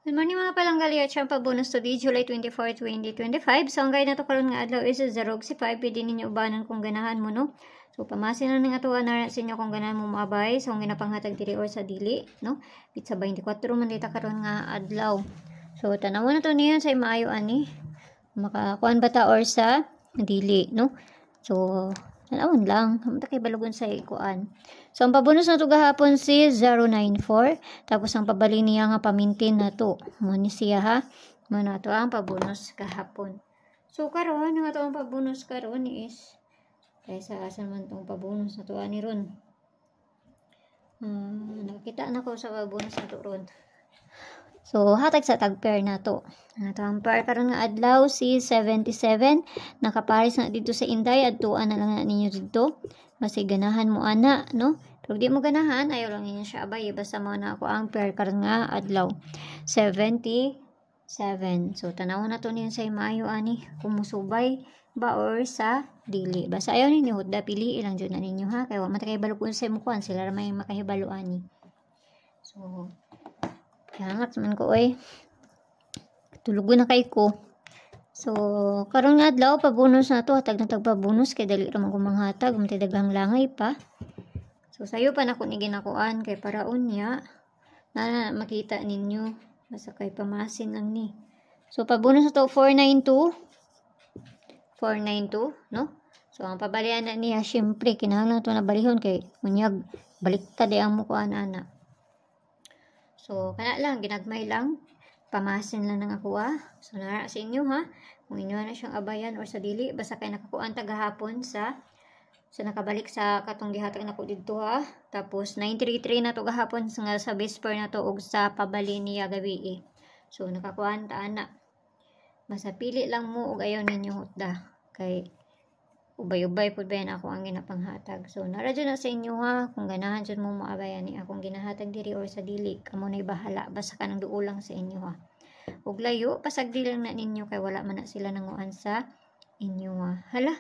Good morning mga palanggali at siyang pabonus today, July 24, 2025. So, ang guide na to karon nga adlaw is Zarog si 5. Pwede ninyo ubanan kung ganahan mo, no? So, pamasin na ng atuwa na sa inyo kung ganahan mo maabay. So, ang ginapanghatag diri or sa dili, no? Pizza 24 man dita karon nga adlaw. So, tanaw na to niyan sa maayo ani. Makakuan ba ta or sa dili, no? So, tanawon lang. Kamta kay balugon sa ikuan. So, ang pabonus na to gahapon si 094. Tapos, ang pabali niya nga pamintin na to. Muna siya ha. Muna to ang pabonus kahapon. So, karon nga to ang pabonus karon is kaysa asan man tong pabonus na to ani ron. Nakita na ko sa pabonus na to ron. So, hatag sa tag-pair na to. Ito ang pair karon nga adlaw si 77. Nakaparis na dito sa Inday. Adtuan na lang na ninyo dito. Basi ganahan mo ana, no? Pero di mo ganahan, ayaw lang ninyo siya abay. Basta mo na ako ang pair karon nga adlaw. 77. So, tanaw na to niyan sa maayo ani. Kung musubay ba or sa dili. Basta ayaw ninyo hudda pili ilang dyan na ninyo ha. Kaya wala matakay balukon sa imukuan. Sila ramay makahibalo ani. So, kaya nga man ko oy. Tulugo na kay ko. So, karon nga adlaw pabonus na to, hatag na tagpabonus kay dali ra man ko manghatag, umtay daghang langay pa. So, sayo pa nako ni ginakuan kay paraon niya na makita ninyo basta kay pamasin lang ni. So, pabonus na to 492. 492, no? So, ang pabalian na niya syempre kinahanglan to na balihon kay unyag baliktad ang mukuan ana. So, kana lang, ginagmay lang. Pamasin lang ng ako So, nara sa inyo ha. Kung inyo na siyang abayan or sa dili. Basta kayo nakakuan tagahapon sa nakabalik sa katong gihatag na ko dito ha. Tapos, 933 na to gahapon sa whisper na to og sa pabali niya gabi So, nakakuan ta na. Basta pili lang mo og ayaw ninyo hutda. Kay ubay-ubay po ba yan ako ang ginapanghatag. So, naradyo na sa inyo ha. Kung ganahan dyan mo maabayan ni akong ginahatag diri or sa dili. Kamo na'y bahala. Basta ka nang duulang sa inyo ha. Ug layo, pasagdi lang na ninyo kay wala man na sila nanguan sa inyo ha. Hala.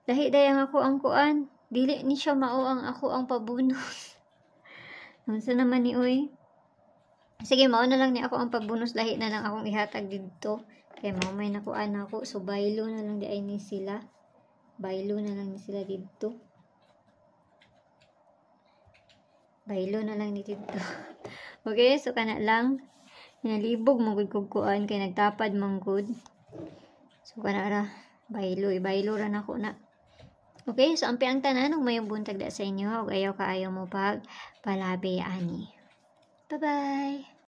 Dahil ako ang kuan. Dili ni siya mao ang ako ang pabunus. Unsa naman ni oy? Sige, mao na lang ni ako ang pabunus. Dahil na lang akong ihatag dito. Kaya mamay nakuan ako. So, baylo na lang di ay ni sila. Baylo na lang ni sila dito. Baylo na lang ni dito. Okay, so kana lang. Nalibog mong kukuan kay nagtapad manggod. So, kana ra. Baylo. Baylo ra na ako na. Okay, so ampi ang tanan. Kung mayong buntag da sa inyo. Huwag ayaw ka ayaw mo pag palabi ani. Bye-bye!